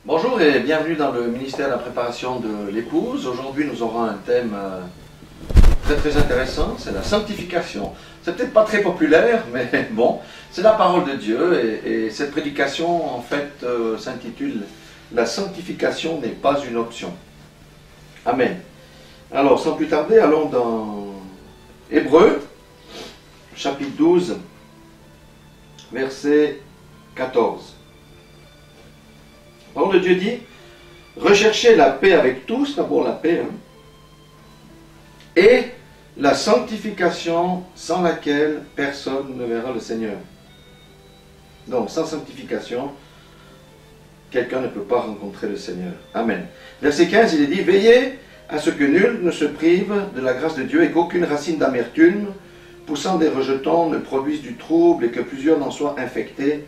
Bonjour et bienvenue dans le ministère de la préparation de l'épouse. Aujourd'hui nous aurons un thème très intéressant, c'est la sanctification. C'est peut-être pas très populaire, mais bon, c'est la parole de Dieu et cette prédication en fait s'intitule « La sanctification n'est pas une option ». Amen. Alors sans plus tarder, allons dans Hébreux, chapitre 12, verset 14. La parole de Dieu dit, recherchez la paix avec tous, d'abord la paix, et la sanctification sans laquelle personne ne verra le Seigneur. Donc, sans sanctification, quelqu'un ne peut pas rencontrer le Seigneur. Amen. Verset 15, il est dit, veillez à ce que nul ne se prive de la grâce de Dieu et qu'aucune racine d'amertume, poussant des rejetons, ne produise du trouble et que plusieurs n'en soient infectés,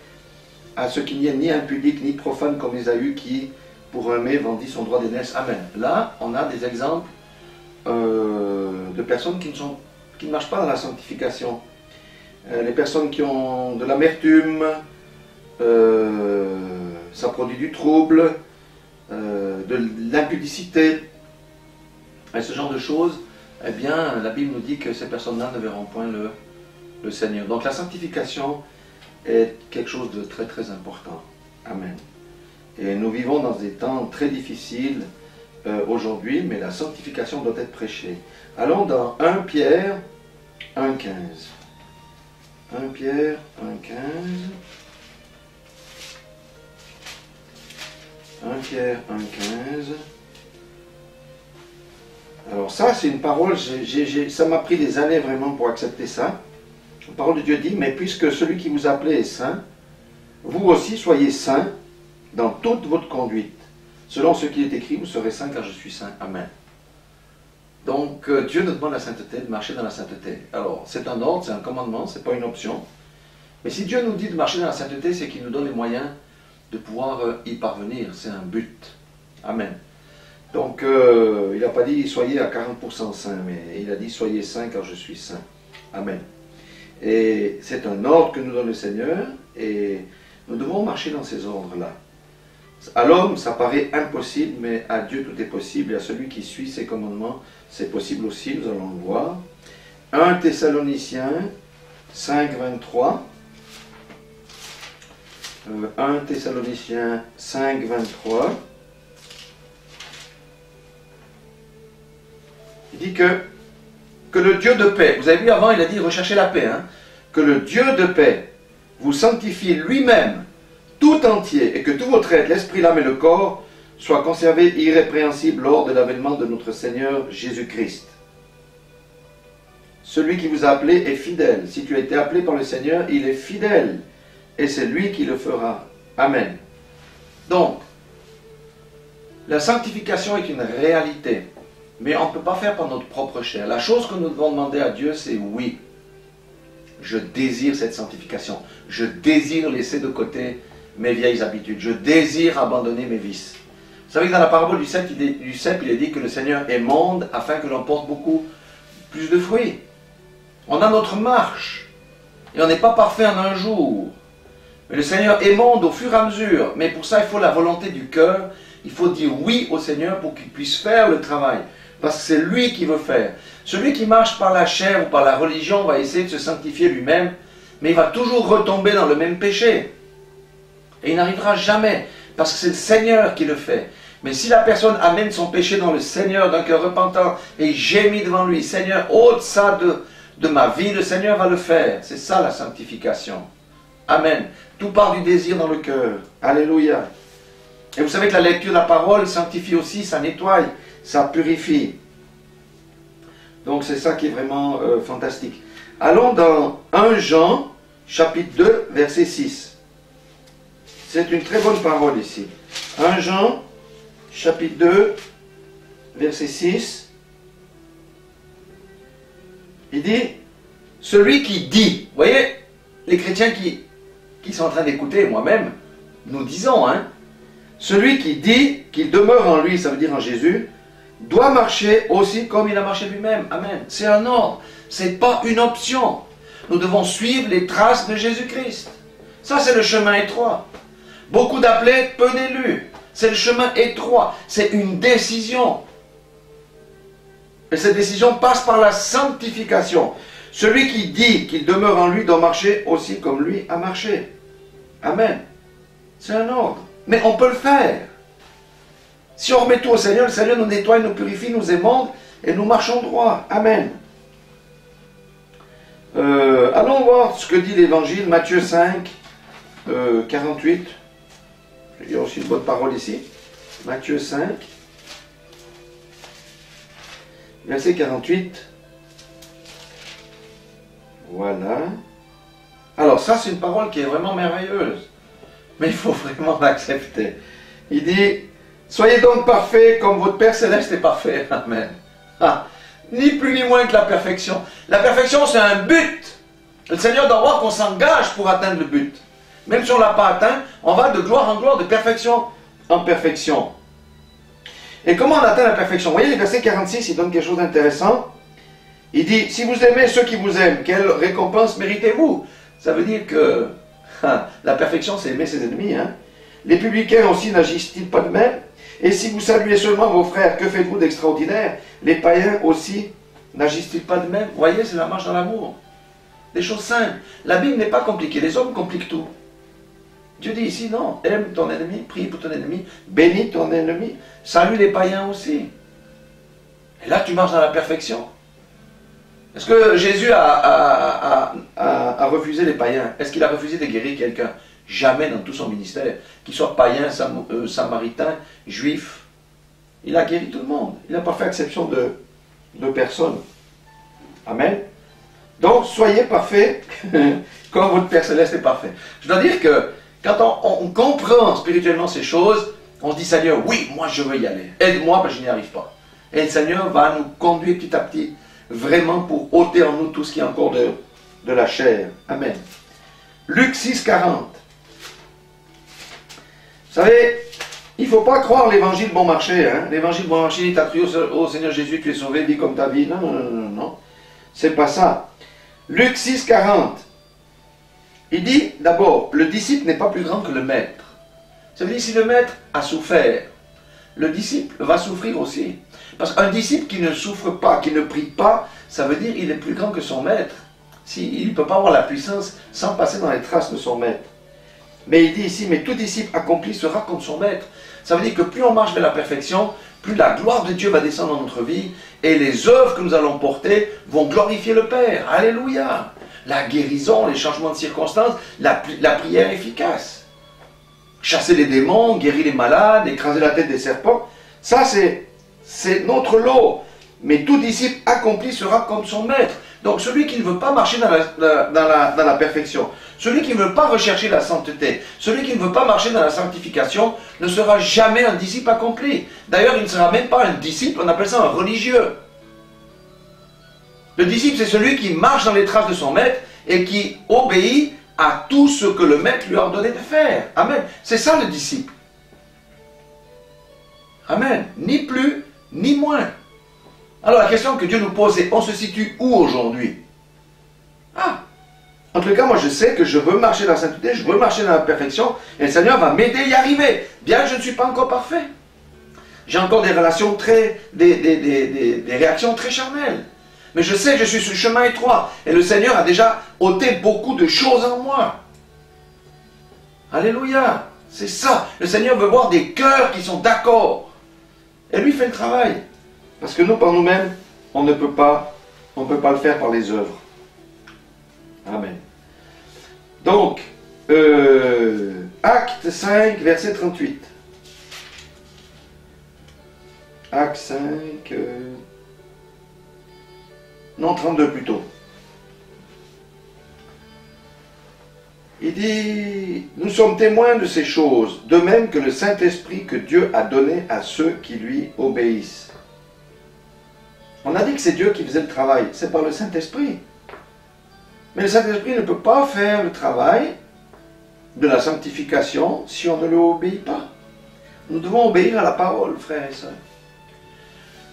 à ce qu'il n'y ait ni impudique ni profane comme Ésaü qui, pour un mets, vendit son droit d'aînesse. Amen. Là, on a des exemples de personnes qui ne marchent pas dans la sanctification. Les personnes qui ont de l'amertume, ça produit du trouble, de l'impudicité, et ce genre de choses, eh bien, la Bible nous dit que ces personnes-là ne verront point le Seigneur. Donc la sanctification est quelque chose de très important. Amen. Et nous vivons dans des temps très difficiles aujourd'hui, mais la sanctification doit être prêchée. Allons dans 1 Pierre 1,15. 1 Pierre 1,15. 1 Pierre 1,15. Alors ça, c'est une parole, ça m'a pris des années vraiment pour accepter ça. La parole de Dieu dit, mais puisque celui qui vous appelait est saint, vous aussi soyez saints dans toute votre conduite. Selon ce qui est écrit, vous serez saints car je suis saint. Amen. Donc Dieu nous demande la sainteté, de marcher dans la sainteté. Alors c'est un ordre, c'est un commandement, c'est pas une option. Mais si Dieu nous dit de marcher dans la sainteté, c'est qu'il nous donne les moyens de pouvoir y parvenir. C'est un but. Amen. Donc il n'a pas dit soyez à 40% saints, mais il a dit soyez saints car je suis saint. Amen. Et c'est un ordre que nous donne le Seigneur, et nous devons marcher dans ces ordres-là. À l'homme, ça paraît impossible, mais à Dieu tout est possible, et à celui qui suit ses commandements, c'est possible aussi, nous allons le voir. 1 Thessaloniciens 5, 23. 1 Thessaloniciens 5, 23. Il dit que le Dieu de paix, vous avez vu avant, il a dit recherchez la paix, hein, que le Dieu de paix vous sanctifie lui-même tout entier et que tout votre être, l'esprit, l'âme et le corps soient conservés irrépréhensibles lors de l'avènement de notre Seigneur Jésus-Christ. Celui qui vous a appelé est fidèle. Si tu as été appelé par le Seigneur, il est fidèle et c'est lui qui le fera. Amen. Donc, la sanctification est une réalité. Mais on ne peut pas faire par notre propre chair. La chose que nous devons demander à Dieu, c'est oui. Je désire cette sanctification. Je désire laisser de côté mes vieilles habitudes. Je désire abandonner mes vices. Vous savez que dans la parabole du cep, il est dit que le Seigneur émonde afin que l'on porte beaucoup plus de fruits. On a notre marche. Et on n'est pas parfait en un jour. Mais le Seigneur émonde au fur et à mesure. Mais pour ça, il faut la volonté du cœur. Il faut dire oui au Seigneur pour qu'il puisse faire le travail. Parce que c'est lui qui veut faire. Celui qui marche par la chair ou par la religion va essayer de se sanctifier lui-même, mais il va toujours retomber dans le même péché. Et il n'arrivera jamais, parce que c'est le Seigneur qui le fait. Mais si la personne amène son péché dans le Seigneur d'un cœur repentant et gémit devant lui, Seigneur, ôte ça de ma vie, le Seigneur va le faire. C'est ça la sanctification. Amen. Tout part du désir dans le cœur. Alléluia. Et vous savez que la lecture de la parole sanctifie aussi, ça nettoie, ça purifie. Donc c'est ça qui est vraiment fantastique. Allons dans 1 Jean, chapitre 2, verset 6. C'est une très bonne parole ici. 1 Jean, chapitre 2, verset 6. Il dit, celui qui dit, vous voyez, les chrétiens qui sont en train d'écouter, moi-même, nous disons, hein, celui qui dit qu'il demeure en lui, ça veut dire en Jésus, doit marcher aussi comme il a marché lui-même. Amen. C'est un ordre. Ce n'est pas une option. Nous devons suivre les traces de Jésus-Christ. Ça, c'est le chemin étroit. Beaucoup d'appelés, peu d'élus. C'est le chemin étroit. C'est une décision. Et cette décision passe par la sanctification. Celui qui dit qu'il demeure en lui doit marcher aussi comme lui a marché. Amen. C'est un ordre. Mais on peut le faire. Si on remet tout au Seigneur, le Seigneur nous nettoie, nous purifie, nous émonde et nous marchons droit. Amen. Allons voir ce que dit l'Évangile, Matthieu 5, 48. Il y a aussi une bonne parole ici. Matthieu 5, verset 48. Voilà. Alors ça, c'est une parole qui est vraiment merveilleuse. Mais il faut vraiment l'accepter. Il dit, soyez donc parfaits comme votre Père Céleste est parfait. Amen. Ah, ni plus ni moins que la perfection. La perfection, c'est un but. Le Seigneur doit voir qu'on s'engage pour atteindre le but. Même si on ne l'a pas atteint, on va de gloire en gloire, de perfection en perfection. Et comment on atteint la perfection? Vous voyez, le verset 46, il donne quelque chose d'intéressant. Il dit, si vous aimez ceux qui vous aiment, quelle récompense méritez-vous? Ça veut dire que la perfection, c'est aimer ses ennemis. Hein? Les publicains aussi n'agissent-ils pas de même? Et si vous saluez seulement vos frères, que faites-vous d'extraordinaire? Les païens aussi n'agissent-ils pas de même? Vous voyez, c'est la marche dans l'amour. Des choses simples. La Bible n'est pas compliquée. Les hommes compliquent tout. Dieu dit ici, non, aime ton ennemi, prie pour ton ennemi, bénis ton ennemi, salue les païens aussi. Et là, tu marches dans la perfection. Est-ce que Jésus a refusé les païens? Est-ce qu'il a refusé de guérir quelqu'un? Jamais dans tout son ministère. Qu'il soit païen, samaritain, juif. Il a guéri tout le monde. Il n'a pas fait exception de personne. Amen. Donc, soyez parfaits comme votre Père Céleste est parfait. Je dois dire que quand on comprend spirituellement ces choses, on se dit, Seigneur, oui, moi je veux y aller. Aide-moi, parce que je n'y arrive pas. Et le Seigneur va nous conduire petit à petit, vraiment pour ôter en nous tout ce qui est encore de la chair. Amen. Luc 6, 40. Vous savez, il ne faut pas croire l'évangile bon marché. Hein? L'évangile bon marché, il t'a crié au Seigneur Jésus, tu es sauvé, vis comme ta vie. Non, non, non, non, non. C'est pas ça. Luc 6, 40. Il dit, d'abord, le disciple n'est pas plus grand que le maître. Ça veut dire, si le maître a souffert, le disciple va souffrir aussi. Parce qu'un disciple qui ne souffre pas, qui ne prie pas, ça veut dire qu'il est plus grand que son maître. Il ne peut pas avoir la puissance sans passer dans les traces de son maître. Mais il dit ici, mais tout disciple accompli sera comme son maître. Ça veut dire que plus on marche vers la perfection, plus la gloire de Dieu va descendre dans notre vie et les œuvres que nous allons porter vont glorifier le Père. Alléluia! La guérison, les changements de circonstances, la prière efficace. Chasser les démons, guérir les malades, écraser la tête des serpents, ça c'est notre lot. Mais tout disciple accompli sera comme son maître. Donc celui qui ne veut pas marcher dans la perfection, celui qui ne veut pas rechercher la sainteté, celui qui ne veut pas marcher dans la sanctification, ne sera jamais un disciple accompli. D'ailleurs, il ne sera même pas un disciple, on appelle ça un religieux. Le disciple, c'est celui qui marche dans les traces de son maître et qui obéit à tout ce que le maître lui a ordonné de faire. Amen. C'est ça le disciple. Amen. Ni plus, ni moins. Alors la question que Dieu nous pose est, on se situe où aujourd'hui? En tout cas, moi je sais que je veux marcher dans la sainteté, je veux marcher dans la perfection, et le Seigneur va m'aider à y arriver, bien que je ne suis pas encore parfait. J'ai encore des relations des réactions très charnelles. Mais je sais que je suis sur le chemin étroit, et le Seigneur a déjà ôté beaucoup de choses en moi. Alléluia, c'est ça. Le Seigneur veut voir des cœurs qui sont d'accord. Et lui fait le travail. Parce que nous, par nous-mêmes, on ne peut pas le faire par les œuvres. Amen. Donc, Acte 5, verset 38. Acte 5, non, 32 plutôt. Il dit, nous sommes témoins de ces choses, de même que le Saint-Esprit que Dieu a donné à ceux qui lui obéissent. On a dit que c'est Dieu qui faisait le travail, c'est par le Saint-Esprit. Mais le Saint-Esprit ne peut pas faire le travail de la sanctification si on ne lui obéit pas. Nous devons obéir à la parole, frères et sœurs.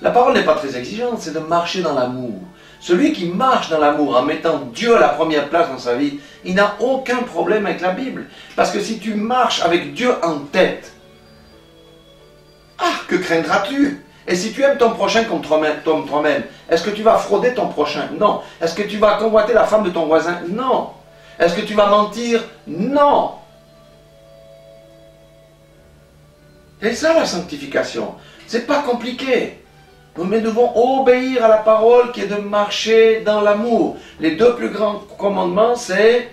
La parole n'est pas très exigeante, c'est de marcher dans l'amour. Celui qui marche dans l'amour en mettant Dieu à la première place dans sa vie, il n'a aucun problème avec la Bible. Parce que si tu marches avec Dieu en tête, Ah, que craindras-tu? Et si tu aimes ton prochain comme toi-même, est-ce que tu vas frauder ton prochain? Non. Est-ce que tu vas convoiter la femme de ton voisin? Non. Est-ce que tu vas mentir? Non. C'est ça la sanctification. C'est pas compliqué. Nous devons obéir à la parole qui est de marcher dans l'amour. Les deux plus grands commandements, c'est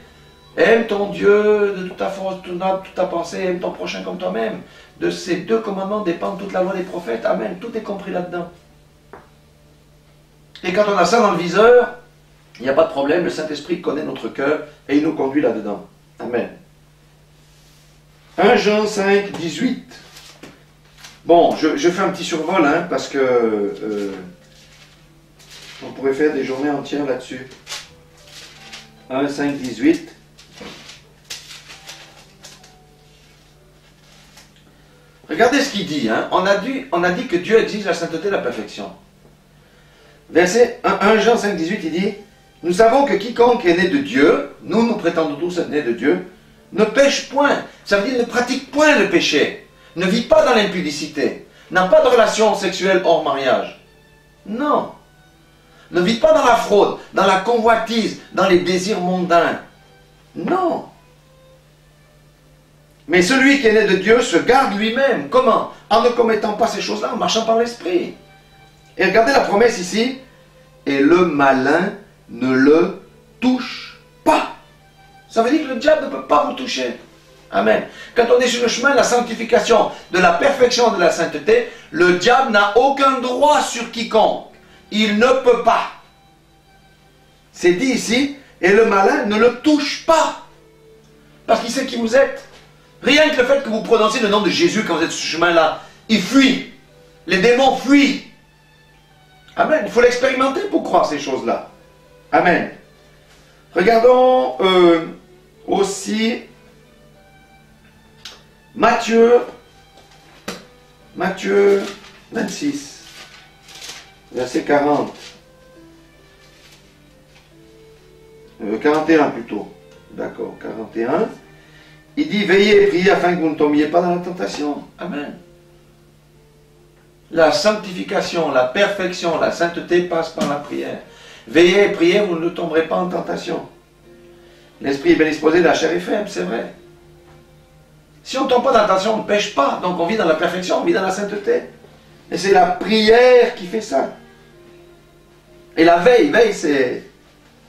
aime ton Dieu de toute ta force, de toute ta pensée, aime ton prochain comme toi-même. De ces deux commandements dépend toute la loi des prophètes. Amen. Tout est compris là-dedans. Et quand on a ça dans le viseur, il n'y a pas de problème. Le Saint-Esprit connaît notre cœur et il nous conduit là-dedans. Amen. 1 Jean 5, 18. Bon, je fais un petit survol, hein, parce que on pourrait faire des journées entières là-dessus. 1, 5, 18. Regardez ce qu'il dit. Hein. On a dit que Dieu exige la sainteté et la perfection. Verset 1 Jean 5, 18, il dit « Nous savons que quiconque est né de Dieu, nous prétendons tous être nés de Dieu, ne pêche point. » Ça veut dire ne pratique point le péché. Ne vit pas dans l'impudicité. N'a pas de relation sexuelle hors mariage. Non. Ne vit pas dans la fraude, dans la convoitise, dans les désirs mondains. Non. Mais celui qui est né de Dieu se garde lui-même. Comment? En ne commettant pas ces choses-là, en marchant par l'esprit. Et regardez la promesse ici. Et le malin ne le touche pas. Ça veut dire que le diable ne peut pas vous toucher. Amen. Quand on est sur le chemin de la sanctification, de la perfection, de la sainteté, le diable n'a aucun droit sur quiconque. Il ne peut pas. C'est dit ici, et le malin ne le touche pas. Parce qu'il sait qui vous êtes. Rien que le fait que vous prononciez le nom de Jésus quand vous êtes sur ce chemin-là, il fuit. Les démons fuient. Amen. Il faut l'expérimenter pour croire ces choses-là. Amen. Regardons aussi Matthieu 26, verset 40. 41 plutôt. D'accord, 41. Il dit, veillez et priez afin que vous ne tombiez pas dans la tentation. Amen. La sanctification, la perfection, la sainteté passe par la prière. Veillez et priez, vous ne tomberez pas en tentation. L'esprit est bien disposé, la chair est faible, c'est vrai. Si on ne tombe pas dans la tentation, on ne pêche pas. Donc on vit dans la perfection, on vit dans la sainteté. Et c'est la prière qui fait ça. Et la veille, c'est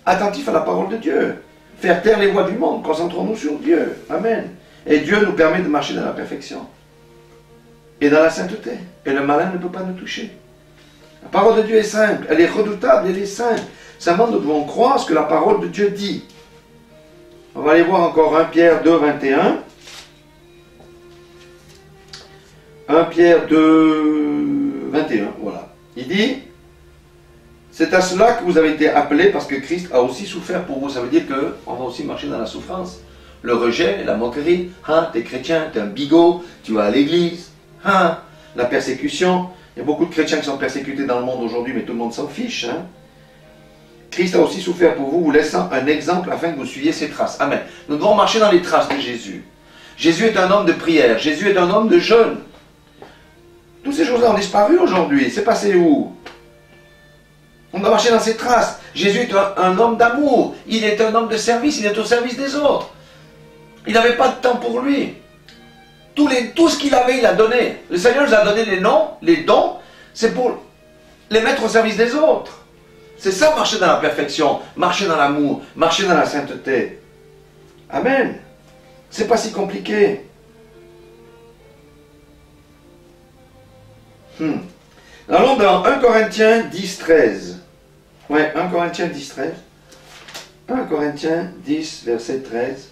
attentif à la parole de Dieu. Faire taire les voix du monde, concentrons-nous sur Dieu. Amen. Et Dieu nous permet de marcher dans la perfection. Et dans la sainteté. Et le malin ne peut pas nous toucher. La parole de Dieu est simple, elle est redoutable, elle est simple. Simplement, nous devons croire ce que la parole de Dieu dit. On va aller voir encore 1 Pierre 2, 21. 1 Pierre 2, 21, voilà. Il dit, c'est à cela que vous avez été appelés parce que Christ a aussi souffert pour vous. Ça veut dire qu'on va aussi marcher dans la souffrance. Le rejet, la moquerie, hein, t'es chrétien, t'es un bigot, tu vas à l'église, hein, la persécution. Il y a beaucoup de chrétiens qui sont persécutés dans le monde aujourd'hui, mais tout le monde s'en fiche. Hein. Christ a aussi souffert pour vous, vous laissant un exemple afin que vous suiviez ses traces. Amen. Nous devons marcher dans les traces de Jésus. Jésus est un homme de prière, Jésus est un homme de jeûne. Toutes ces choses-là ont disparu aujourd'hui. C'est passé où? On doit marcher dans ses traces. Jésus est un homme d'amour. Il est un homme de service. Il est au service des autres. Il n'avait pas de temps pour lui. Tout ce qu'il avait, il a donné. Le Seigneur nous a donné les dons. C'est pour les mettre au service des autres. C'est ça, marcher dans la perfection. Marcher dans l'amour. Marcher dans la sainteté. Amen. C'est pas si compliqué. Allons dans 1 Corinthiens 10, 13. Ouais, 1 Corinthiens 10, 13. 1 Corinthiens 10, verset 13.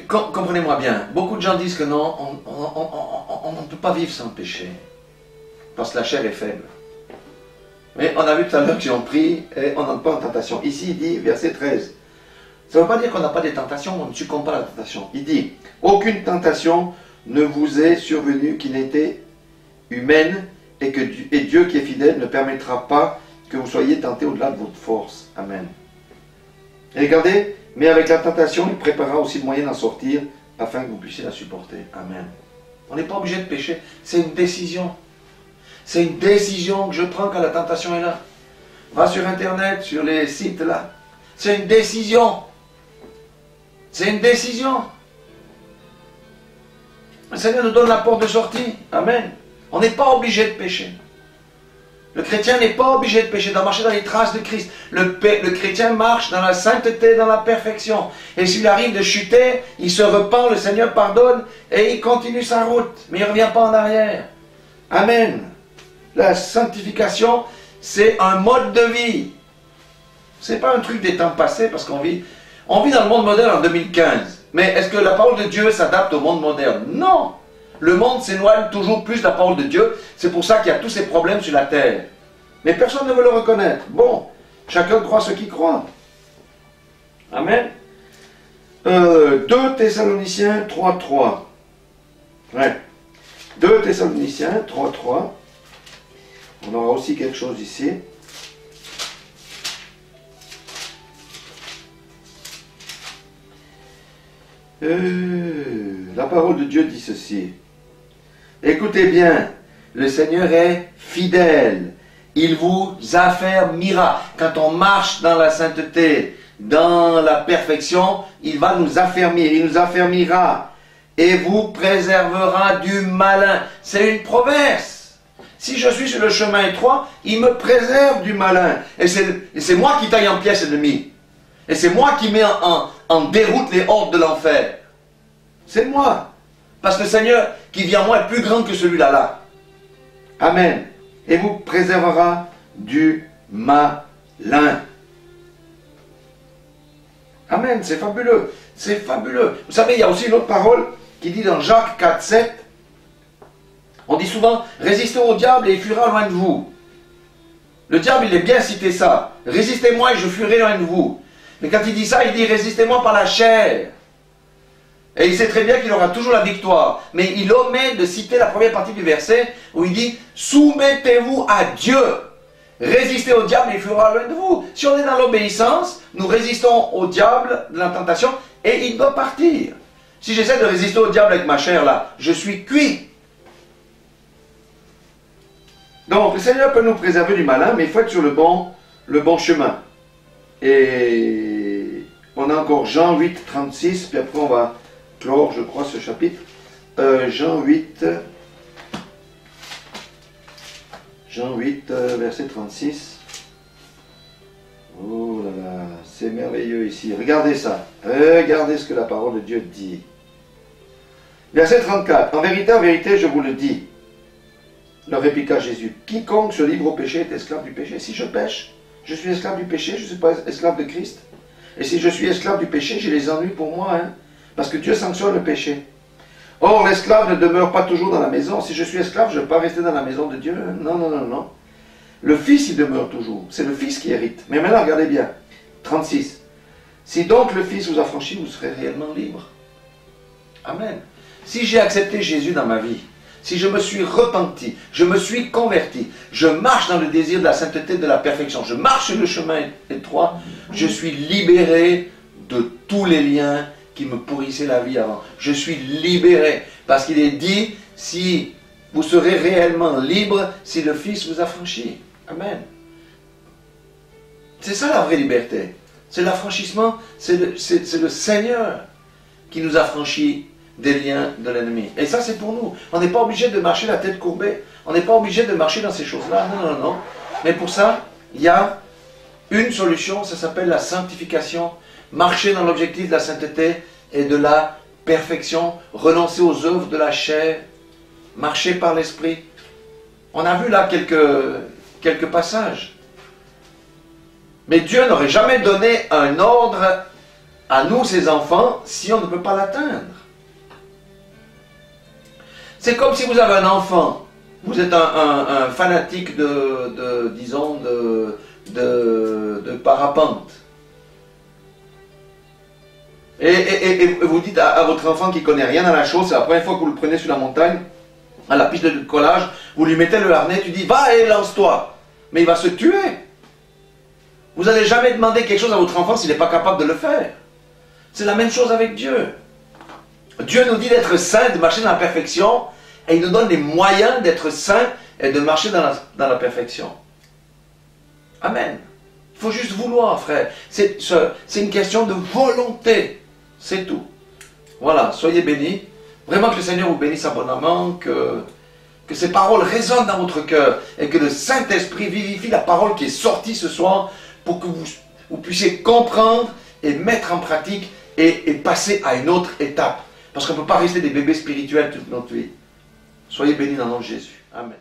Comprenez-moi bien, beaucoup de gens disent que non, on ne peut pas vivre sans péché. Parce que la chair est faible. Mais on a vu tout à l'heure qu'ils ont pris et on n'entre pas en tentation. Ici, il dit, verset 13. Ça ne veut pas dire qu'on n'a pas des tentations, on ne succombe pas à la tentation. Il dit, aucune tentation ne vous est survenue qui n'était humaine et Dieu qui est fidèle ne permettra pas que vous soyez tentés au-delà de votre force. Amen. Et regardez, mais avec la tentation, il préparera aussi le moyen d'en sortir afin que vous puissiez la supporter. Amen. On n'est pas obligé de pécher, c'est une décision. C'est une décision que je prends quand la tentation est là. Va sur Internet, sur les sites là. C'est une décision. C'est une décision. Le Seigneur nous donne la porte de sortie. Amen. On n'est pas obligé de pécher. Le chrétien n'est pas obligé de pécher, de marcher dans les traces de Christ. Le chrétien marche dans la sainteté, dans la perfection. Et s'il arrive de chuter, il se repent, le Seigneur pardonne et il continue sa route. Mais il ne revient pas en arrière. Amen. La sanctification, c'est un mode de vie. Ce n'est pas un truc des temps passés, parce qu'on vit dans le monde moderne en 2015. Mais est-ce que la parole de Dieu s'adapte au monde moderne? Non. Le monde s'éloigne toujours plus de la parole de Dieu. C'est pour ça qu'il y a tous ces problèmes sur la terre. Mais personne ne veut le reconnaître. Bon, chacun croit ce qu'il croit. Amen. 2 Thessaloniciens 3.3. Ouais. 2 Thessaloniciens 3.3. On aura aussi quelque chose ici. La parole de Dieu dit ceci. Écoutez bien, le Seigneur est fidèle. Il vous affermira. Quand on marche dans la sainteté, dans la perfection, il va nous affermir. Il nous affermira et vous préservera du malin. C'est une promesse. Si je suis sur le chemin étroit, il me préserve du malin. Et c'est moi qui taille en pièces l'ennemi. Et c'est moi qui mets en déroute les hordes de l'enfer. C'est moi. Parce que le Seigneur qui vient à moi est plus grand que celui-là. Là. Amen. Et vous préservera du malin. Amen. C'est fabuleux. C'est fabuleux. Vous savez, il y a aussi une autre parole qui dit dans Jacques 4.7. On dit souvent, résistez au diable et il fuira loin de vous. Le diable, il est bien cité ça. Résistez-moi et je fuirai loin de vous. Mais quand il dit ça, il dit, résistez-moi par la chair. Et il sait très bien qu'il aura toujours la victoire. Mais il omet de citer la première partie du verset où il dit, soumettez-vous à Dieu. Résistez au diable et il fuira loin de vous. Si on est dans l'obéissance, nous résistons au diable de la tentation et il doit partir. Si j'essaie de résister au diable avec ma chair là, je suis cuit. Donc, le Seigneur peut nous préserver du malin, mais il faut être sur le bon chemin. Et on a encore Jean 8, 36, puis après on va clore, je crois, ce chapitre. Jean 8, verset 36. Oh là là, c'est merveilleux ici. Regardez ça. Regardez ce que la parole de Dieu dit. Verset 34. En vérité, je vous le dis. Leur répliqua Jésus. Quiconque se livre au péché est esclave du péché. Si je pêche, je suis esclave du péché, je ne suis pas esclave de Christ. Et si je suis esclave du péché, j'ai les ennuis pour moi. Hein, parce que Dieu sanctionne le péché. Or, l'esclave ne demeure pas toujours dans la maison. Si je suis esclave, je ne vais pas rester dans la maison de Dieu. Non, non, non, non. Le Fils, il demeure toujours. C'est le Fils qui hérite. Mais maintenant, regardez bien. 36. Si donc le Fils vous a franchi, vous serez réellement libre. Amen. Si j'ai accepté Jésus dans ma vie, si je me suis repenti, je me suis converti, je marche dans le désir de la sainteté, de la perfection, je marche sur le chemin étroit, je suis libéré de tous les liens qui me pourrissaient la vie avant. Je suis libéré, parce qu'il est dit, si vous serez réellement libre, si le Fils vous a franchi. Amen. C'est ça la vraie liberté. C'est l'affranchissement, c'est le Seigneur qui nous a franchis des liens de l'ennemi. Et ça, c'est pour nous. On n'est pas obligé de marcher la tête courbée. On n'est pas obligé de marcher dans ces choses-là. Non, non, non. Mais pour ça, il y a une solution, ça s'appelle la sanctification. Marcher dans l'objectif de la sainteté et de la perfection. Renoncer aux œuvres de la chair. Marcher par l'esprit. On a vu là quelques passages. Mais Dieu n'aurait jamais donné un ordre à nous, ses enfants, si on ne peut pas l'atteindre. C'est comme si vous avez un enfant, vous êtes un fanatique de parapente. Et vous dites à votre enfant qui ne connaît rien à la chose, c'est la première fois que vous le prenez sur la montagne, à la piste de collage, vous lui mettez le harnais, tu dis va et lance-toi. Mais il va se tuer. Vous n'allez jamais demander quelque chose à votre enfant s'il n'est pas capable de le faire. C'est la même chose avec Dieu. Dieu nous dit d'être saints, de marcher dans la perfection, et il nous donne les moyens d'être saints et de marcher dans la perfection. Amen. Il faut juste vouloir, frère. C'est une question de volonté. C'est tout. Voilà, soyez bénis. Vraiment que le Seigneur vous bénisse abondamment, que ces paroles résonnent dans votre cœur et que le Saint-Esprit vivifie la parole qui est sortie ce soir pour que vous puissiez comprendre et mettre en pratique et passer à une autre étape. Parce qu'on ne peut pas rester des bébés spirituels toute notre vie. Soyez bénis dans le nom de Jésus. Amen.